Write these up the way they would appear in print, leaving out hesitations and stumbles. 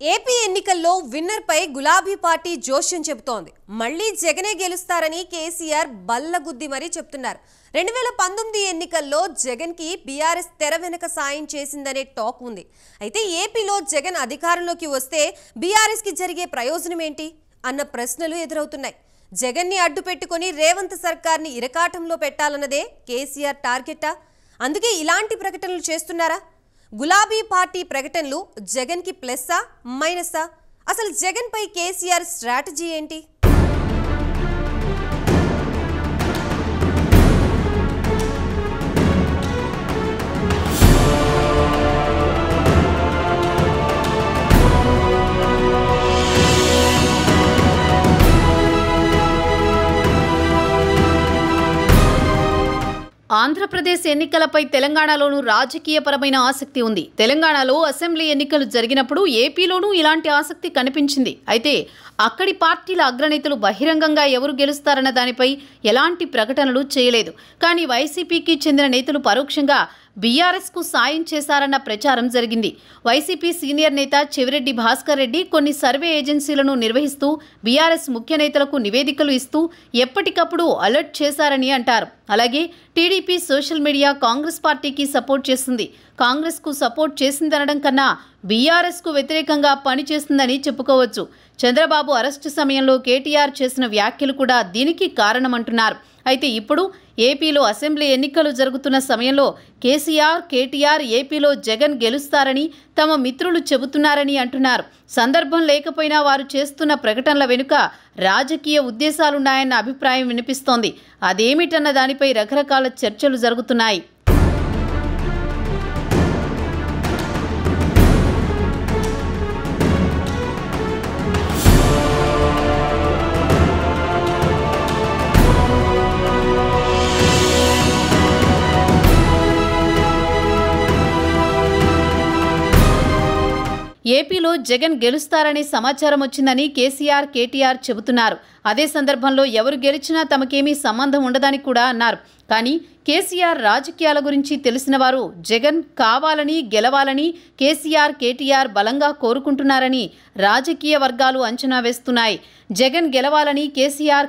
AP ఎన్నికల్లో winner పై గులాబీ party జోష్యం చెబుతోంది. మళ్ళీ జగనే గెలుస్తారని కేసీఆర్ బల్లగుద్ది మరీ చెప్తున్నారు. 2019 ఎన్నికల్లో జగన్ కి బీఆర్ఎస్ తెర వెనుక సాయం చేసిందనే టాక్ ఉంది. అయితే ఏపీలో జగన్ అధికారంలోకి వస్తే బీఆర్ఎస్ కి జరిగే ప్రయోజనం ఏంటి అన్న ప్రశ్నలు ఎదురవుతున్నాయి. జగన్ ని అడ్డు పెట్టుకొని రేవంత్ సర్కార్ని ఇరకాటంలో పెట్టాలన్నదే కేసీఆర్ టార్గెటా? అందుకే ఇలాంటి ప్రకటనలు చేస్తున్నారా? గులాబీ పార్టీ ప్రకటనలు జగన్ కి ప్లస్సా మైనసా? అసలు జగన్ పై కేసీఆర్ స్ట్రాటజీ ఏంటి? ఆంధ్రప్రదేశ్ ఎన్నికలపై తెలంగాణలోనూ రాజకీయపరమైన ఆసక్తి ఉంది. తెలంగాణలో అసెంబ్లీ ఎన్నికలు జరిగినప్పుడు ఏపీలోనూ ఇలాంటి ఆసక్తి కనిపించింది. అయితే అక్కడి పార్టీల అగ్రనేతలు బహిరంగంగా ఎవరు గెలుస్తారన్న దానిపై ఎలాంటి ప్రకటనలు చేయలేదు. కానీ వైసీపీకి చెందిన నేతలు పరోక్షంగా బీఆర్ఎస్కు సాయం చేశారన్న ప్రచారం జరిగింది. వైసీపీ సీనియర్ నేత చెవిరెడ్డి భాస్కర్ రెడ్డి కొన్ని సర్వే ఏజెన్సీలను నిర్వహిస్తూ బీఆర్ఎస్ ముఖ్య నేతలకు నివేదికలు ఇస్తూ ఎప్పటికప్పుడు అలర్ట్ చేశారని అంటారు. అలాగే టీడీపీ సోషల్ మీడియా కాంగ్రెస్ పార్టీకి సపోర్ట్ చేస్తుంది. కాంగ్రెస్కు సపోర్ట్ చేసిందనడం కన్నా బీఆర్ఎస్కు వ్యతిరేకంగా పనిచేస్తుందని చెప్పుకోవచ్చు. చంద్రబాబు అరెస్టు సమయంలో కేటీఆర్ చేసిన వ్యాఖ్యలు కూడా దీనికి కారణమంటున్నారు. అయితే ఇప్పుడు ఏపీలో అసెంబ్లీ ఎన్నికలు జరుగుతున్న సమయంలో కేటీఆర్ ఏపీలో జగన్ గెలుస్తారని తమ మిత్రులు చెబుతున్నారని అంటున్నారు. సందర్భం లేకపోయినా వారు చేస్తున్న ప్రకటనల వెనుక రాజకీయ ఉద్దేశాలున్నాయన్న అభిప్రాయం వినిపిస్తోంది. అదేమిటన్న దానిపై రకరకాల చర్చలు జరుగుతున్నాయి. ఏపీలో జగన్ గెలుస్తారనే సమాచారం వచ్చిందని కేటీఆర్ చెబుతున్నారు. అదే సందర్భంలో ఎవరు గెలిచినా తమకేమీ సంబంధం ఉండదని కూడా అన్నారు. కానీ కేసీఆర్ రాజకీయాల గురించి తెలిసిన వారు జగన్ కావాలని గెలవాలని కేటీఆర్ బలంగా కోరుకుంటున్నారని రాజకీయ వర్గాలు అంచనా వేస్తున్నాయి. జగన్ గెలవాలని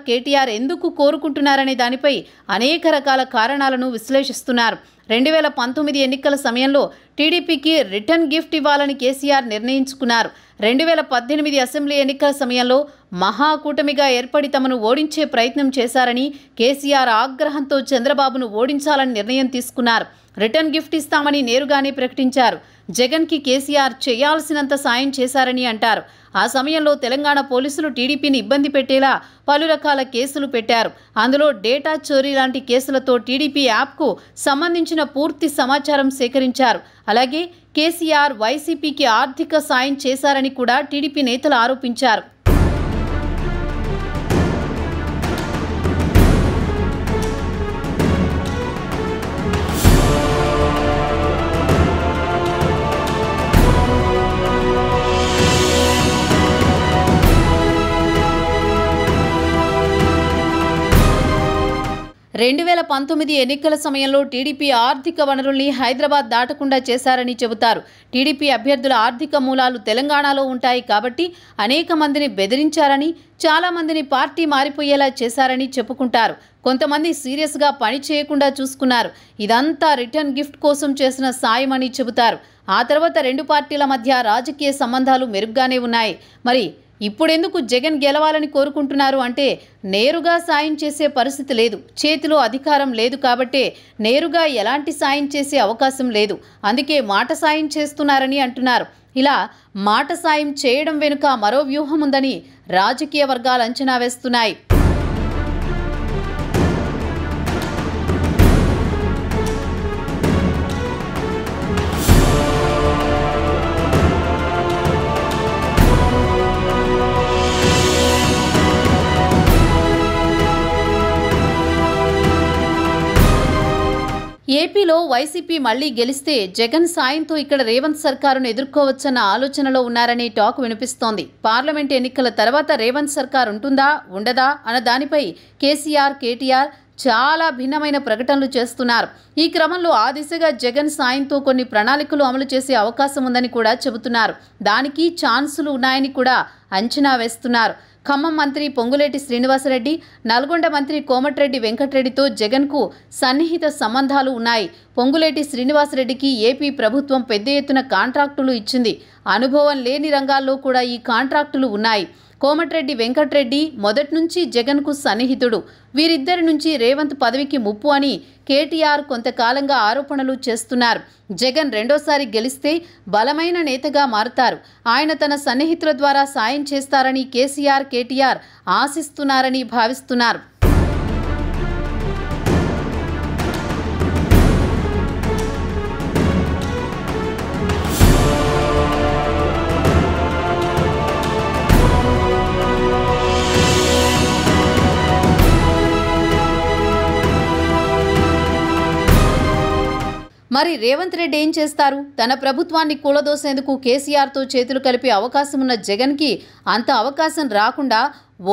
కేటీఆర్ ఎందుకు కోరుకుంటున్నారనే దానిపై అనేక రకాల కారణాలను విశ్లేషిస్తున్నారు. 2019 ఎన్నికల సమయంలో టీడీపీకి రిటర్న్ గిఫ్ట్ ఇవ్వాలని కేసీఆర్ నిర్ణయించుకున్నారు. 2018 అసెంబ్లీ ఎన్నికల సమయంలో మహాకూటమిగా ఏర్పడి తమను ఓడించే ప్రయత్నం చేశారని కేసీఆర్ ఆగ్రహంతో చంద్రబాబును ఓడించాలని నిర్ణయం తీసుకున్నారు. రిటర్న్ గిఫ్ట్ ఇస్తామని నేరుగానే ప్రకటించారు. జగన్కి కేసీఆర్ చేయాల్సినంత సాయం చేశారని అంటారు. ఆ సమయంలో తెలంగాణ పోలీసులు టీడీపీని ఇబ్బంది పెట్టేలా పలు రకాల కేసులు పెట్టారు. అందులో డేటా చోరీ లాంటి కేసులతో టీడీపీ యాప్కు సంబంధించిన పూర్తి సమాచారం సేకరించారు. అలాగే కేసీఆర్ వైసీపీకి ఆర్థిక సాయం చేశారని కూడా టీడీపీ నేతలు ఆరోపించారు. రెండు 2019 ఎన్నికల సమయంలో టీడీపీ ఆర్థిక వనరుల్ని హైదరాబాద్ దాటకుండా చేశారని చెబుతారు. టీడీపీ అభ్యర్థుల ఆర్థిక మూలాలు తెలంగాణలో ఉంటాయి కాబట్టి అనేక మందిని బెదిరించారని, చాలా మందిని పార్టీ మారిపోయేలా చేశారని చెప్పుకుంటారు. కొంతమంది సీరియస్గా పని చేయకుండా చూసుకున్నారు. ఇదంతా రిటర్న్ గిఫ్ట్ కోసం చేసిన సాయం అని చెబుతారు. ఆ తర్వాత రెండు పార్టీల మధ్య రాజకీయ సంబంధాలు మెరుగ్గానే ఉన్నాయి. మరి ఇప్పుడెందుకు జగన్ గెలవాలని కోరుకుంటున్నారు అంటే నేరుగా సాయం చేసే పరిస్థితి లేదు. చేతిలో అధికారం లేదు కాబట్టే నేరుగా ఎలాంటి సాయం చేసే అవకాశం లేదు. అందుకే మాట సాయం చేస్తున్నారని అంటున్నారు. ఇలా మాట సాయం చేయడం వెనుక మరో వ్యూహం ఉందని రాజకీయ వర్గాలు అంచనా వేస్తున్నాయి. ఏపీలో వైసీపీ మళ్లీ గెలిస్తే జగన్ సాయంతో ఇక్కడ రేవంత్ సర్కారును ఎదుర్కోవచ్చన్న ఆలోచనలో ఉన్నారనే టాక్ వినిపిస్తోంది. పార్లమెంట్ ఎన్నికల తర్వాత రేవంత్ సర్కార్ ఉంటుందా ఉండదా అన్న దానిపై కేటీఆర్ చాలా భిన్నమైన ప్రకటనలు చేస్తున్నారు. ఈ క్రమంలో ఆ దిశగా జగన్ సాయంతో కొన్ని ప్రణాళికలు అమలు చేసే అవకాశం ఉందని కూడా చెబుతున్నారు. దానికి ఛాన్సులు ఉన్నాయని కూడా అంచనా వేస్తున్నారు. ఖమ్మం మంత్రి పొంగులేటి శ్రీనివాసరెడ్డి, నల్గొండ మంత్రి కోమటిరెడ్డి వెంకటరెడ్డితో జగన్కు సన్నిహిత సంబంధాలు ఉన్నాయి. పొంగులేటి శ్రీనివాసరెడ్డికి ఏపీ ప్రభుత్వం పెద్ద ఎత్తున కాంట్రాక్టులు ఇచ్చింది. అనుభవం లేని రంగాల్లో కూడా ఈ కాంట్రాక్టులు ఉన్నాయి. కోమటిరెడ్డి వెంకటరెడ్డి మొదటి నుంచి జగన్కు సన్నిహితుడు. వీరిద్దరి నుంచి రేవంత్ పదవికి ముప్పు అని కేటీఆర్ కొంతకాలంగా ఆరోపణలు చేస్తున్నారు. జగన్ రెండోసారి గెలిస్తే బలమైన నేతగా మారుతారు. ఆయన తన సన్నిహితుల ద్వారా సాయం చేస్తారని కేసీఆర్, కేటీఆర్ ఆశిస్తున్నారని భావిస్తున్నారు. మరి రేవంత్ రెడ్డి ఏం చేస్తారు? తన ప్రభుత్వాన్ని కూలదోసేందుకు కేసీఆర్తో చేతులు కలిపే అవకాశం ఉన్న జగన్కి అంత అవకాశం రాకుండా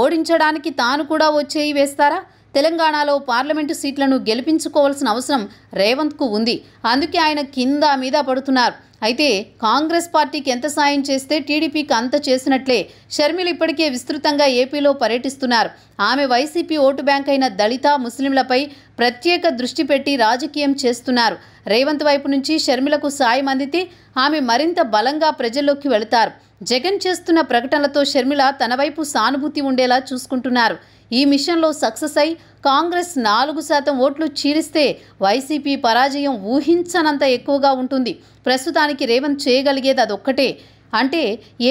ఓడించడానికి తాను కూడా వచ్చేయి వేస్తారా? తెలంగాణలో పార్లమెంటు సీట్లను గెలిపించుకోవాల్సిన అవసరం రేవంత్కు ఉంది. అందుకే ఆయన కింద మీద పడుతున్నారు. అయితే కాంగ్రెస్ పార్టీకి ఎంత సాయం చేస్తే టీడీపీకి అంత చేసినట్లే. షర్మిల ఇప్పటికే విస్తృతంగా ఏపీలో పర్యటిస్తున్నారు. ఆమె వైసీపీ ఓటు బ్యాంక్ అయిన దళిత, ముస్లింలపై ప్రత్యేక దృష్టి పెట్టి రాజకీయం చేస్తున్నారు. రేవంత్ వైపు నుంచి షర్మిలకు సాయం అందితే ఆమె మరింత బలంగా ప్రజల్లోకి వెళతారు. జగన్ చేస్తున్న ప్రకటనలతో షర్మిల తన వైపు సానుభూతి ఉండేలా చూసుకుంటున్నారు. ఈ మిషన్లో సక్సెస్ అయి కాంగ్రెస్ 4% ఓట్లు చీలిస్తే వైసీపీ పరాజయం ఊహించనంత ఎక్కువగా ఉంటుంది. ప్రస్తుతానికి రేవంత్ చేయగలిగేది అదొక్కటే. అంటే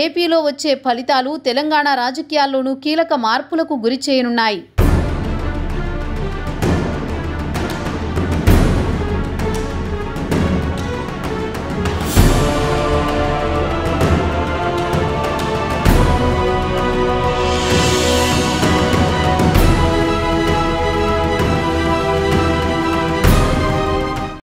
ఏపీలో వచ్చే ఫలితాలు తెలంగాణ రాజకీయాల్లోనూ కీలక మార్పులకు గురి చేయనున్నాయి.